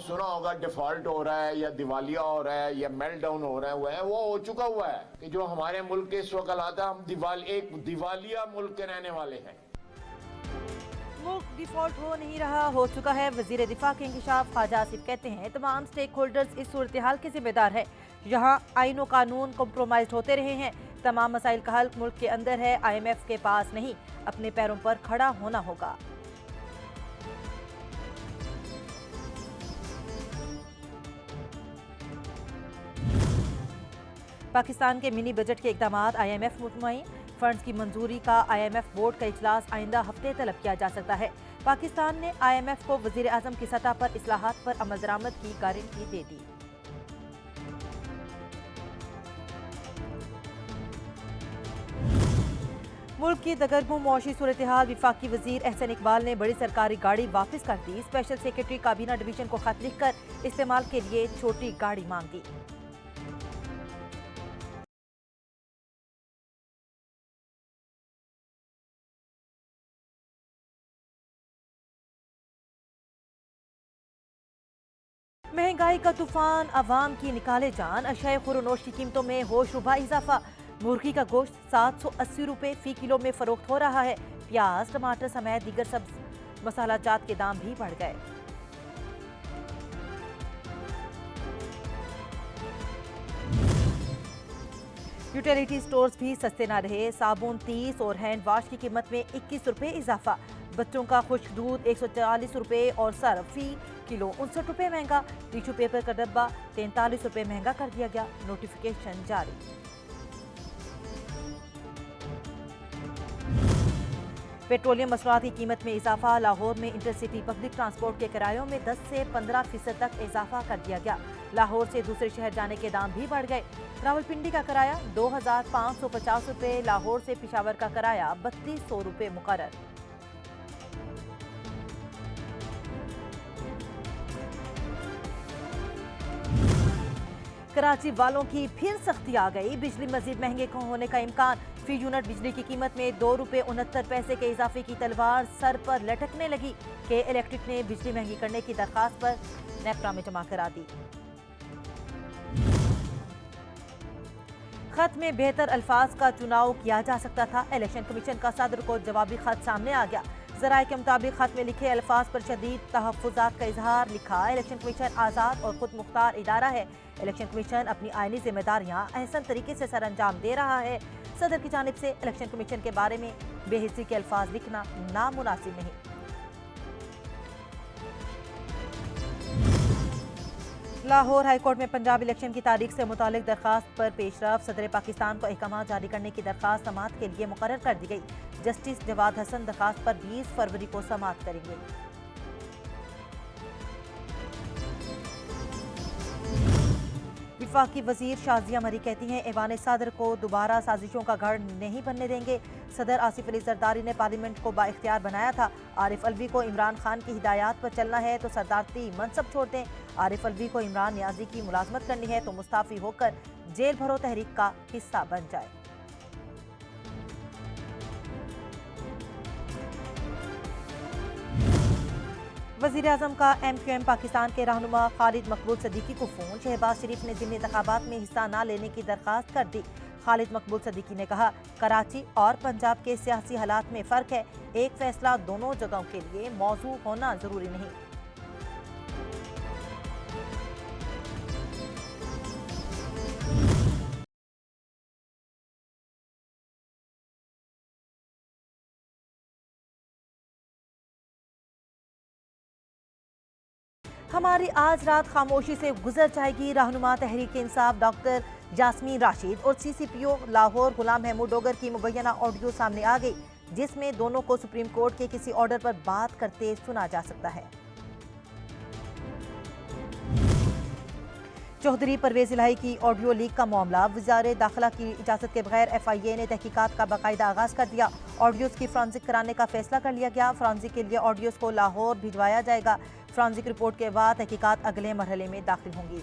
सुना होगा डिफॉल्ट हो रहा है या दिवालिया हो रहा है या मेल्टडाउन हो रहा है, वो हो चुका हुआ है कि जो हमारे मुल्क के इस वक्त हालात है, हम एक दिवालिया मुल्क के रहने वाले हैं। मुल्क डिफॉल्ट हो नहीं रहा, हो चुका है। वजीर दिफा के इंकशाफ ख्वाजा आसिफ कहते हैं तमाम स्टेक होल्डर्स इस सूरत हाल के जिम्मेदार है। यहाँ आइन और कानून कॉम्प्रोमाइज होते रहे हैं। तमाम मसाइल का हल मुल्क के अंदर है, IMF के पास नहीं। अपने पैरों पर खड़ा होना होगा। पाकिस्तान के मिनी बजट के इकदाम IMF मुतमईन। फंड्स की मंजूरी का IMF बोर्ड का इजलास आइंदा हफ्ते तलब किया जा सकता है। पाकिस्तान ने IMF को वजीर आजम की सतह पर इस्लाहात पर अमल दरामद की गारंटी दे दी। मुल्क की दगरगू मुआशी सूरत हाल, विफाकी वजीर एहसन इकबाल ने बड़ी सरकारी गाड़ी वापस कर दी। स्पेशल सेक्रेटरी काबीना डिवीजन को खत लिखकर इस्तेमाल के लिए छोटी गाड़ी मांगी। महंगाई का तूफान अवाम की निकाले जान। अशाए खुरनोश की कीमतों में होशरुबा इजाफा। मुर्गी का गोश्त 780 रुपए फी किलो में फरोख्त हो रहा है। प्याज, टमाटर समेत दीगर सब्ज मसाला जात के दाम भी बढ़ गए। यूटिलिटी स्टोर्स भी सस्ते ना रहे। साबुन 30 और हैंड वाश की कीमत में 21 रुपए इजाफा। बच्चों का खुश्क दूध 140 रुपए और सर्फ फी किलो 59 रुपए महंगा। टिश्यू पेपर का डब्बा 43 रुपए महंगा कर दिया गया। नोटिफिकेशन जारी। पेट्रोलियम मसनूआत की कीमत में इजाफा। लाहौर में इंटरसिटी पब्लिक ट्रांसपोर्ट के किरायों में 10 से 15% तक इजाफा कर दिया गया। लाहौर से दूसरे शहर जाने के दाम भी बढ़ गए। रावलपिंडी का किराया 2550 रुपए। लाहौर से पिशावर का किराया 3200 रुपए मुकर्रर। कराची वालों की फिर सख्ती आ गई। बिजली मजीद महंगे होने का इम्कान। फी यूनिट बिजली की कीमत में 2 रुपए 69 पैसे के इजाफे की तलवार सर पर लटकने लगी। के इलेक्ट्रिक ने बिजली महंगी करने की दरखास्त पर नेपरा में जमा करा दी। खत में बेहतर अल्फाज का चुनाव किया जा सकता था। इलेक्शन कमीशन का सदर को जवाबी खत सामने आ गया। जराये के मुताबिक खत में लिखे अल्फाज पर शदीद तहफ्फुजात का इजहार। लिखा, इलेक्शन कमीशन आज़ाद और खुद मुख्तार इदारा है। इलेक्शन कमीशन अपनी आईनी जिम्मेदारियां अहसन तरीके से सर अंजाम दे रहा है। सदर की जानिब से इलेक्शन कमीशन के बारे में बेहिस्सी के अल्फाज लिखना नामुनासिब नहीं। लाहौर हाईकोर्ट में पंजाब इलेक्शन की तारीख से मुतालिक दरखास्त पर पेशरफ। सदर पाकिस्तान को अहकाम जारी करने की दरखास्त समाअत के लिए मुकर्रर कर दी गई। जस्टिस जवाद हसन दरखास्त पर 20 फरवरी को समाअत करेंगे। विफाकी वजीर शाजिया मरी कहती हैं ऐवान सदर को दोबारा साजिशों का गढ़ नहीं बनने देंगे। सदर आसिफ अली जरदारी ने पार्लियामेंट को बाइख्तियार बनाया था। आरिफ अलवी को इमरान खान की हिदायत पर चलना है तो सदारती मनसब छोड़ दें। आरिफ अलवी को इमरान नियाजी की मुलाजमत करनी है तो मुस्ताफी होकर जेल भरो तहरीक का हिस्सा बन जाए। वज़ीर आज़म का MQM पाकिस्तान के रहनुमा खालिद मकबूल सदीकी को फोन। शहबाज शरीफ ने ज़िमनी इंतखाबात में हिस्सा न लेने की दरखास्त कर दी। खालिद मकबूल सदीकी ने कहा, कराची और पंजाब के सियासी हालात में फ़र्क है। एक फैसला दोनों जगहों के लिए मौजू होना ज़रूरी नहीं। हमारी आज रात खामोशी से गुजर जाएगी। रहनुमा तहरीक इंसाफ डॉक्टर जास्मीन राशिद और CCPO लाहौर गुलाम महमूद डोगर की मुबैना ऑडियो सामने आ गई, जिसमें दोनों को सुप्रीम कोर्ट के किसी ऑर्डर पर बात करते सुना जा सकता है। चौधरी परवेज इलाही की ऑडियो लीक का मामला। वज़ारे दाखिला की इजाज़त के बगैर FIA ने तहकीकात का बाकायदा आगाज़ कर दिया। ऑडियोज़ की फ्रांसिक कराने का फैसला कर लिया गया। फ्रांसिक के लिए ऑडियोज़ को लाहौर भिजवाया जाएगा। फ्रांसिक रिपोर्ट के बाद तहकीकात अगले मरहले में दाखिल होंगी।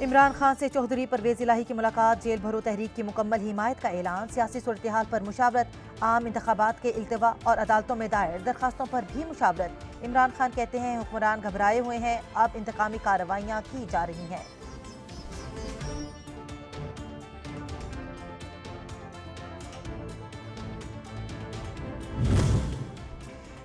इमरान खान से चौधरी परवेज इलाही की मुलाकात, जेल भरो तहरीक की मुकम्मल हिमायत का ऐलान, सियासी सूरत-ए-हाल पर मुशावरत, आम इंतखाबात के इल्तिवा और अदालतों में दायर दरखास्तों पर भी मुशावरत। इमरान खान कहते हैं हुक्मरान घबराए हुए हैं, अब इंतकामी कार्रवाइयां की जा रही हैं।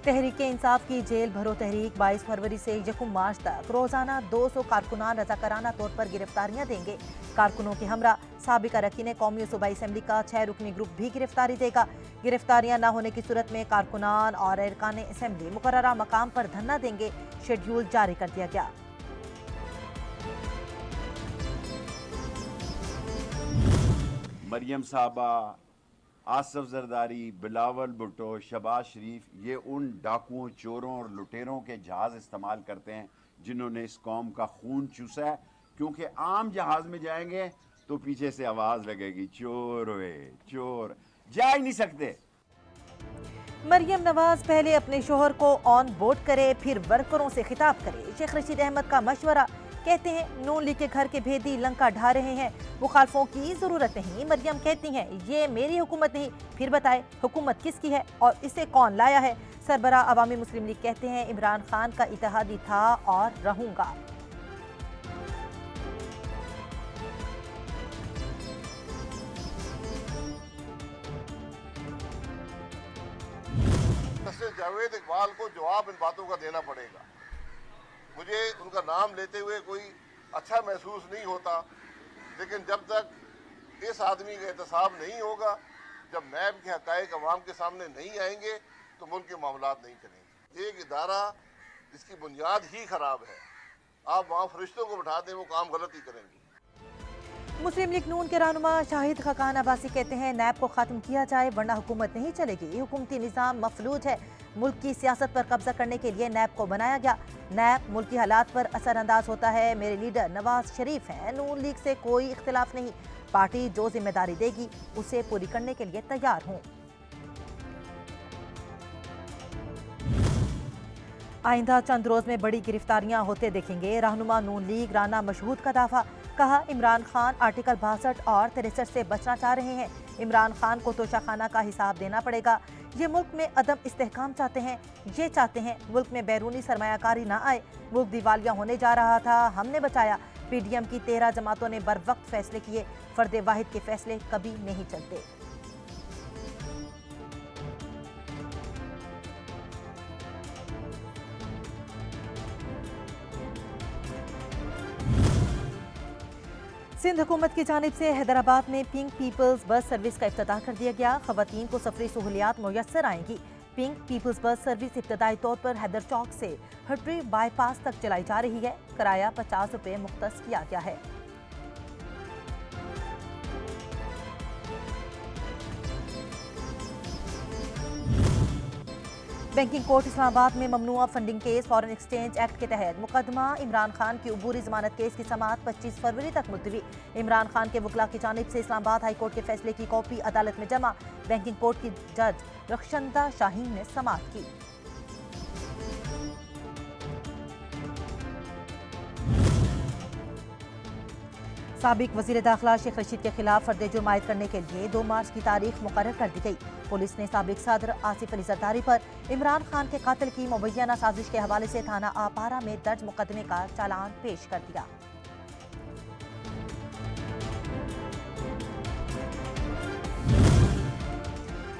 तहरीक इंसाफ की जेल भरो तहरीक 22 फरवरी से 1 मार्च तक रोजाना 200 कारकुनान रजाकाराना तौर पर गिरफ्तारियां देंगे। कारकुनों के हमरा साबिक अरकान कौमी और सूबाई असम्बली का 6 रुकनी ग्रुप भी गिरफ्तारी देगा। गिरफ्तारियां न होने की सूरत में कारकुनान और अरकान असम्बली मुकर्ररा मकाम पर धरना देंगे। शेड्यूल जारी कर दिया गया। मरियम साहबा, आसफ जरदारी, बिलावल भुट्टो, शहबाज शरीफ, ये उन डाकुओं, चोरों और लुटेरों के जहाज़ इस्तेमाल करते हैं जिन्होंने इस कौम का खून चूसा है। क्योंकि आम जहाज़ में जाएंगे तो पीछे से आवाज़ लगेगी, चोर हुए चोर, जा ही नहीं सकते। मरियम नवाज पहले अपने शोहर को ऑन बोर्ड करे, फिर वर्करों से खिताब करे। शेख रशीद अहमद का मशवरा, कहते हैं नून लीग के घर के भेदी लंका ढा रहे हैं, मुखालफों की जरूरत नहीं। मरियम कहती हैं ये मेरी हुकूमत नहीं, फिर बताए हुकूमत किसकी है और इसे कौन लाया है। सरबरा अवामी मुस्लिम लीग कहते हैं इमरान खान का इत्तेहादी था और रहूंगा। जावेद इकबाल को जवाब इन बातों का देना पड़ेगा। मुझे उनका नाम लेते हुए कोई अच्छा महसूस नहीं होता, लेकिन जब तक इस आदमी का एहतसाब नहीं होगा, जब नैब के हक़ाइक़ अवाम के सामने नहीं आएंगे तो मुल्क के मामलात नहीं चलेंगे। एक इदारा जिसकी बुनियाद ही खराब है, आप वहाँ फरिश्तों को बैठा दें, वो काम गलत ही करेंगे। मुस्लिम लीग नून के रहनुमा शाहिद खकान अब्बासी कहते हैं नैब को खत्म किया जाए वरना हुकूमत नहीं चलेगी। हुकूमती निज़ाम मफलूज है, मुल्क की सियासत पर कब्जा करने के लिए नैब को बनाया गया। नैब मुल्की हालात पर असरअंदाज होता है। मेरे लीडर नवाज शरीफ हैं, नून लीग से कोई इख्तिलाफ नहीं। पार्टी जो जिम्मेदारी देगी उसे पूरी करने के लिए तैयार हूँ। आइंदा चंद रोज में बड़ी गिरफ्तारियां होते देखेंगे। रहनुमा नून लीग राना मशहूद का दावा, कहा इमरान खान आर्टिकल 62 और 63 से बचना चाह रहे हैं। इमरान खान को तोशाखाना का हिसाब देना पड़ेगा। ये मुल्क में अदम इस्तेहकाम चाहते हैं, ये चाहते हैं मुल्क में बैरूनी सरमायाकारी ना आए। मुल्क दिवालिया होने जा रहा था, हमने बचाया। पीडीएम की 13 जमातों ने बर वक्त फैसले किए, फर्द वाहिद के फैसले कभी नहीं चलते। सिंध हुकूमत की जानिब से हैदराबाद में पिंक पीपल्स बस सर्विस का इफ्तिताह कर दिया गया। खवातीन को सफरी सहूलियात मुयस्सर आएंगी। पिंक पीपल्स बस सर्विस इब्तदाई तौर पर हैदर चौक से हटरी बाईपास तक चलाई जा रही है। किराया 50 रुपये मुख्तस किया गया है। बैंकिंग कोर्ट इस्लामाबाद में ममनुआ funding case foreign exchange act के तहत मुकदमा इमरान खान की अबूरी जमानत केस की समाअत 25 फरवरी तक मुलतवी। इमरान खान के वकला की जानिब से इस्लामाबाद हाई कोर्ट के फैसले की कॉपी अदालत में जमा। बैंकिंग कोर्ट की जज रक्षंदा शाहीन ने समाअत की। साबिक वजीर दाखिला शेख रशीद के खिलाफ फर्द जुर्म आयद करने के लिए 2 मार्च की तारीख मुकर्रर कर दी गई। पुलिस ने साबिक सदर आसिफ अली जरदारी पर इमरान खान के कातिल की मुबैना साजिश के हवाले से थाना आपारा में दर्ज मुकदमे का चालान पेश कर दिया।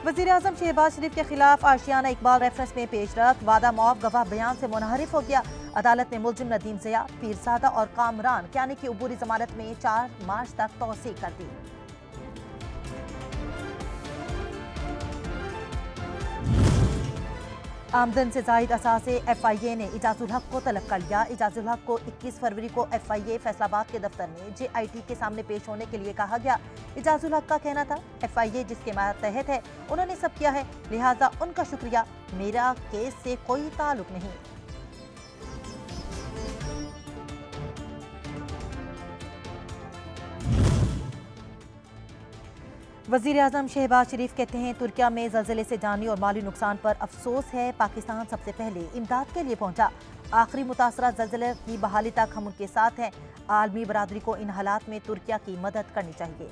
वज़ीर आज़म शहबाज शरीफ के खिलाफ आशियाना इकबाल रेफरेंस में पेशरफ, वादा मौफ गवाह बयान से मुनहरिफ हो गया। अदालत ने मुलजिम नदीम ज़िया, पीरसादा और कामरान यानी की अबूरी जमानत में 4 मार्च तक तौसीह कर दी। आमदन से जायद असासे FIA ने इजाजुल हक को तलब कर लिया। इजाजुल हक को 21 फरवरी को FIA फैसलाबाद के दफ्तर में JIT के सामने पेश होने के लिए कहा गया। इजाजुल हक का कहना था FIA जिसके मातहत है उन्होंने सब किया है, लिहाजा उनका शुक्रिया, मेरा केस से कोई ताल्लुक नहीं। वज़ीर आज़म शहबाज शरीफ कहते हैं तुर्किया में ज़लज़ले से जानी और माली नुकसान पर अफसोस है। पाकिस्तान सबसे पहले इमदाद के लिए पहुंचा। आखिरी मुतासरा ज़लज़ले की बहाली तक हम उनके साथ हैं। आलमी बरादरी को इन हालात में तुर्किया की मदद करनी चाहिए।